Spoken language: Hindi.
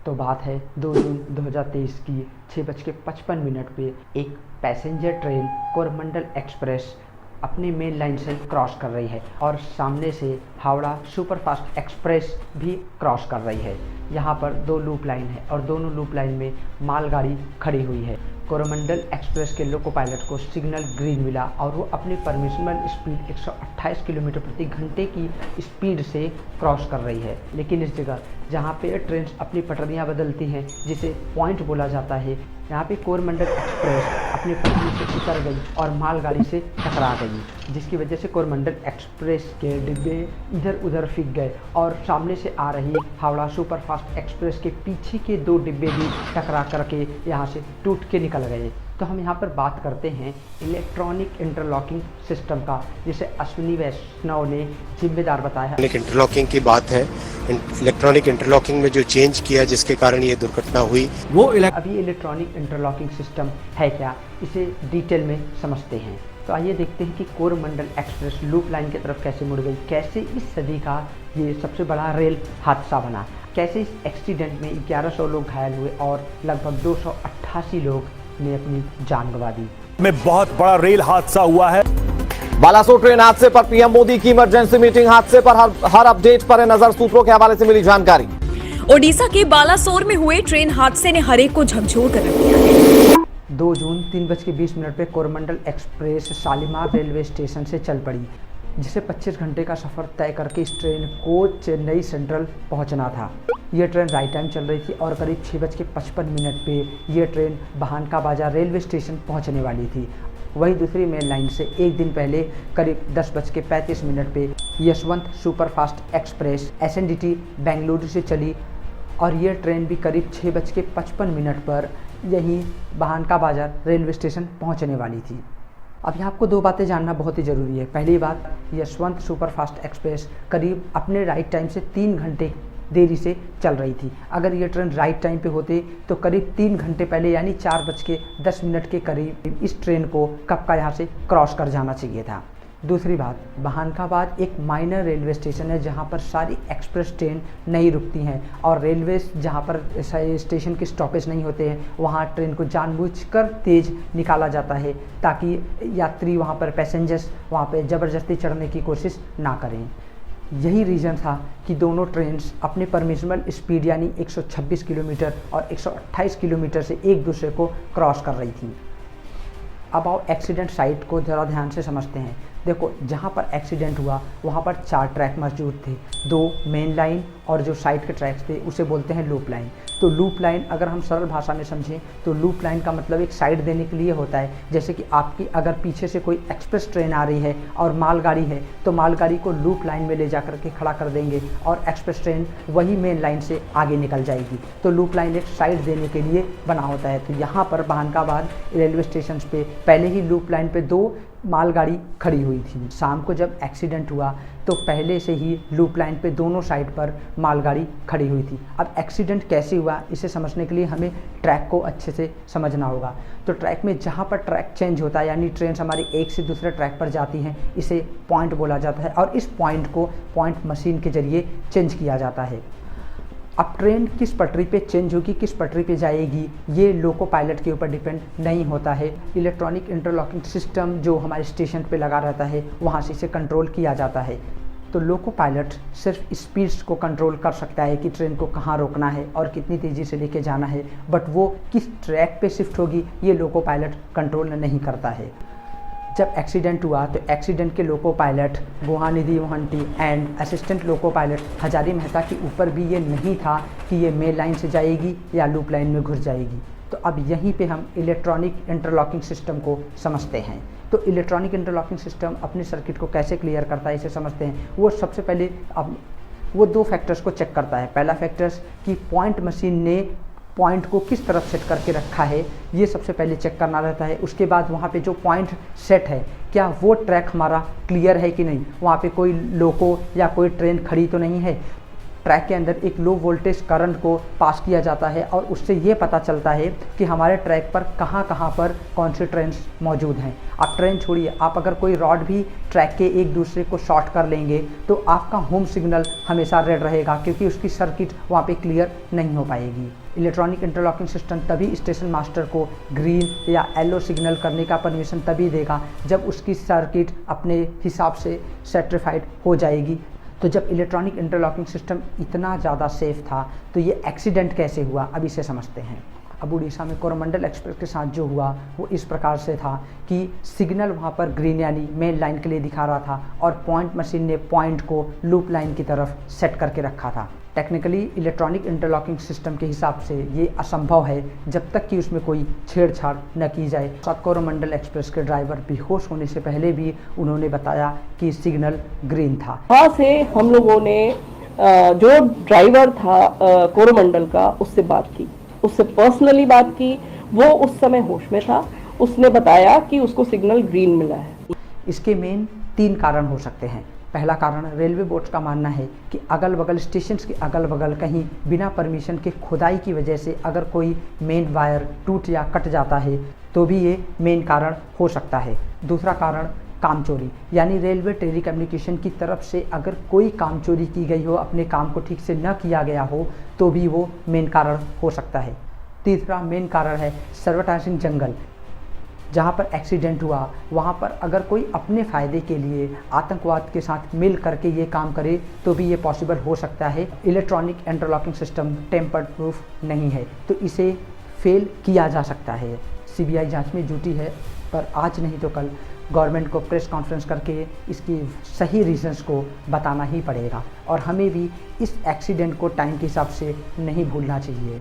तो बात है 2 जून 2023 की 6:55 पे एक पैसेंजर ट्रेन कोरमंडल एक्सप्रेस अपनी मेन लाइन से क्रॉस कर रही है और सामने से हावड़ा सुपरफास्ट एक्सप्रेस भी क्रॉस कर रही है। यहाँ पर 2 लूप लाइन है और दोनों लूप लाइन में मालगाड़ी खड़ी हुई है। कोरोमंडल एक्सप्रेस के लोको पायलट को सिग्नल ग्रीन मिला और वो अपनी परमिशनल स्पीड 128 किलोमीटर प्रति घंटे की स्पीड से क्रॉस कर रही है। लेकिन इस जगह जहाँ पे ट्रेन अपनी पटरियाँ बदलती हैं, जिसे पॉइंट बोला जाता है, यहाँ पे कोरमंडल एक्सप्रेस अपनी पटरी से उतर गई और मालगाड़ी से टकरा गई, जिसकी वजह से कोरमंडल एक्सप्रेस के डिब्बे इधर उधर फिक गए और सामने से आ रही हावड़ा सुपरफास्ट एक्सप्रेस के पीछे के 2 डिब्बे भी टकरा करके यहाँ से टूट के निकल गए। तो हम यहाँ पर बात करते हैं इलेक्ट्रॉनिक इंटरलॉकिंग सिस्टम का, जिसे अश्विनी वैष्णव ने जिम्मेदार बताया है। इंटरलॉकिंग की बात है, इलेक्ट्रॉनिक इंटरलॉकिंग में जो चेंज किया जिसके कारण ये दुर्घटना हुई, वो अभी इलेक्ट्रॉनिक इंटरलॉकिंग सिस्टम है क्या, इसे डिटेल में समझते हैं। तो आइए देखते हैं कि कोरमंडल एक्सप्रेस लूप लाइन की तरफ कैसे मुड़ गई, कैसे इस सदी का ये सबसे बड़ा रेल हादसा बना, कैसे इस एक्सीडेंट में 1100 लोग घायल हुए और लगभग 288 लोग ने अपनी जान गंवा दी। में बहुत बड़ा रेल हादसा हुआ है। बालासोर ट्रेन हादसे पर पीएम मोदी की इमरजेंसी मीटिंग, हादसे पर हर अपडेट पर है नजर, सूत्रों के हवाले से मिली जानकारी। ओडिशा के बालासोर में हुए ट्रेन हादसे ने हर एक को झकझोर कर रख दिया है। 2 जून 3:20 पे Coromandel express Shalimar railway station से चल पड़ी, जिसे 25 घंटे का सफ़र तय करके इस ट्रेन को चेन्नई सेंट्रल पहुंचना था। यह ट्रेन राइट टाइम चल रही थी और करीब 6:55 पे यह ट्रेन बहानका बाजार रेलवे स्टेशन पहुंचने वाली थी। वहीं दूसरी मेन लाइन से एक दिन पहले करीब 10:35 पे Yashwant superfast express SNDT Bengaluru से चली और यह ट्रेन भी करीब 6:55 पर यहीं बहानका बाजार रेलवे स्टेशन पहुंचने वाली थी। अब यहाँ आपको 2 बातें जानना बहुत ही ज़रूरी है। पहली बात, यशवंत सुपरफास्ट एक्सप्रेस करीब अपने राइट टाइम से 3 घंटे देरी से चल रही थी। अगर ये ट्रेन राइट टाइम पे होते तो करीब 3 घंटे पहले यानी 4:10 के करीब इस ट्रेन को कब का यहाँ से क्रॉस कर जाना चाहिए था। दूसरी बात, बहानकाबाद एक माइनर रेलवे स्टेशन है जहाँ पर सारी एक्सप्रेस ट्रेन नहीं रुकती हैं और रेलवे जहाँ पर स्टेशन के स्टॉपेज नहीं होते हैं वहाँ ट्रेन को जानबूझकर तेज़ निकाला जाता है ताकि यात्री वहाँ पर पैसेंजर्स वहाँ पर ज़बरदस्ती चढ़ने की कोशिश ना करें। यही रीज़न था कि दोनों ट्रेन्स अपने परमिशनल स्पीड यानी 126 किलोमीटर और 128 किलोमीटर से एक दूसरे को क्रॉस कर रही थी। अब आओ एक्सीडेंट साइट को ज़रा ध्यान से समझते हैं। देखो, जहाँ पर एक्सीडेंट हुआ वहाँ पर 4 ट्रैक मौजूद थे, 2 मेन लाइन और जो साइड के ट्रैक्स थे उसे बोलते हैं लूप लाइन। तो लूप लाइन अगर हम सरल भाषा में समझें तो लूप लाइन का मतलब एक साइड देने के लिए होता है। जैसे कि आपकी अगर पीछे से कोई एक्सप्रेस ट्रेन आ रही है और मालगाड़ी है तो मालगाड़ी को लूप लाइन में ले जा कर के खड़ा कर देंगे और एक्सप्रेस ट्रेन वही मेन लाइन से आगे निकल जाएगी। तो लूप लाइन एक साइड देने के लिए बना होता है। तो यहाँ पर बहानकाबाद रेलवे स्टेशन पे पहले ही लूप लाइन पे 2 मालगाड़ी खड़ी हुई थी। शाम को जब एक्सीडेंट हुआ तो पहले से ही लूप लाइन पे दोनों साइड पर मालगाड़ी खड़ी हुई थी। अब एक्सीडेंट कैसे हुआ इसे समझने के लिए हमें ट्रैक को अच्छे से समझना होगा। तो ट्रैक में जहाँ पर ट्रैक चेंज होता है यानी ट्रेन हमारी एक से दूसरे ट्रैक पर जाती हैं, इसे पॉइंट बोला जाता है और इस पॉइंट को पॉइंट मशीन के जरिए चेंज किया जाता है। अब ट्रेन किस पटरी पे चेंज होगी, किस पटरी पे जाएगी, ये लोको पायलट के ऊपर डिपेंड नहीं होता है। इलेक्ट्रॉनिक इंटरलॉकिंग सिस्टम जो हमारे स्टेशन पे लगा रहता है वहाँ से इसे कंट्रोल किया जाता है। तो लोको पायलट सिर्फ स्पीड्स को कंट्रोल कर सकता है कि ट्रेन को कहाँ रोकना है और कितनी तेज़ी से लेके जाना है, बट वो किस ट्रैक पे शिफ्ट होगी ये लोको पायलट कंट्रोल नहीं करता है। जब एक्सीडेंट हुआ तो एक्सीडेंट के loco pilot Guhanidhi Mohanty and assistant loco pilot Hazari Mehta के ऊपर भी ये नहीं था कि ये मेन लाइन से जाएगी या लूप लाइन में घुस जाएगी। तो अब यहीं पे हम इलेक्ट्रॉनिक इंटरलॉकिंग सिस्टम को समझते हैं। तो इलेक्ट्रॉनिक इंटरलॉकिंग सिस्टम अपने सर्किट को कैसे क्लियर करता है इसे समझते हैं। वो सबसे पहले अब वो 2 फैक्टर्स को चेक करता है। पहला फैक्टर्स कि पॉइंट मशीन ने पॉइंट को किस तरफ सेट करके रखा है, ये सबसे पहले चेक करना रहता है। उसके बाद वहाँ पे जो पॉइंट सेट है क्या वो ट्रैक हमारा क्लियर है कि नहीं, वहाँ पे कोई लोको या कोई ट्रेन खड़ी तो नहीं है। ट्रैक के अंदर एक लो वोल्टेज करंट को पास किया जाता है और उससे ये पता चलता है कि हमारे ट्रैक पर कहाँ पर कौन से ट्रेन्स मौजूद हैं। आप ट्रेन छोड़िए, आप अगर कोई रॉड भी ट्रैक के एक दूसरे को शॉर्ट कर लेंगे तो आपका होम सिग्नल हमेशा रेड रहेगा, क्योंकि उसकी सर्किट वहाँ पे क्लियर नहीं हो पाएगी। इलेक्ट्रॉनिक इंटरलॉकिंग सिस्टम तभी स्टेशन मास्टर को ग्रीन या येलो सिग्नल करने का परमिशन तभी देगा जब उसकी सर्किट अपने हिसाब से सेट्रिफाइड हो जाएगी। तो जब इलेक्ट्रॉनिक इंटरलॉकिंग सिस्टम इतना ज़्यादा सेफ था तो ये एक्सीडेंट कैसे हुआ, अब इसे समझते हैं। अब उड़ीसा में कोरोमंडल एक्सप्रेस के साथ जो हुआ वो इस प्रकार से था कि सिग्नल वहाँ पर ग्रीन यानी मेन लाइन के लिए दिखा रहा था और पॉइंट मशीन ने पॉइंट को लूप लाइन की तरफ सेट करके रखा था। टेक्निकली इलेक्ट्रॉनिक इंटरलॉकिंग सिस्टम के हिसाब से ये असंभव है जब तक कि उसमें कोई छेड़छाड़ न की जाए। साथ कोरोमंडल एक्सप्रेस के ड्राइवर बेहोश होने से पहले भी उन्होंने बताया कि सिग्नल ग्रीन था। वहाँ से हम लोगों ने जो ड्राइवर था कोरोमंडल का उससे बात की, उससे पर्सनली बात की। वो उस समय होश में था, उसने बताया कि उसको सिग्नल ग्रीन मिला है। इसके मेन 3 कारण हो सकते हैं। पहला कारण, रेलवे बोर्ड का मानना है कि अगल बगल स्टेशन के अगल बगल कहीं बिना परमिशन के खुदाई की वजह से अगर कोई मेन वायर टूट या कट जाता है तो भी ये मेन कारण हो सकता है। दूसरा कारण, काम चोरी, यानी रेलवे टेलीकम्युनिकेशन की तरफ से अगर कोई काम चोरी की गई हो, अपने काम को ठीक से न किया गया हो तो भी वो मेन कारण हो सकता है। तीसरा मेन कारण है सर्वटाइजिंग जंगल। जहाँ पर एक्सीडेंट हुआ वहाँ पर अगर कोई अपने फ़ायदे के लिए आतंकवाद के साथ मिल करके ये काम करे तो भी ये पॉसिबल हो सकता है। Electronic interlocking system tamper proof नहीं है तो इसे फेल किया जा सकता है। सीबीआई जांच में जुटी है, पर आज नहीं तो कल गवर्नमेंट को प्रेस कॉन्फ्रेंस करके इसकी सही रीजंस को बताना ही पड़ेगा और हमें भी इस एक्सीडेंट को टाइम के हिसाब से नहीं भूलना चाहिए।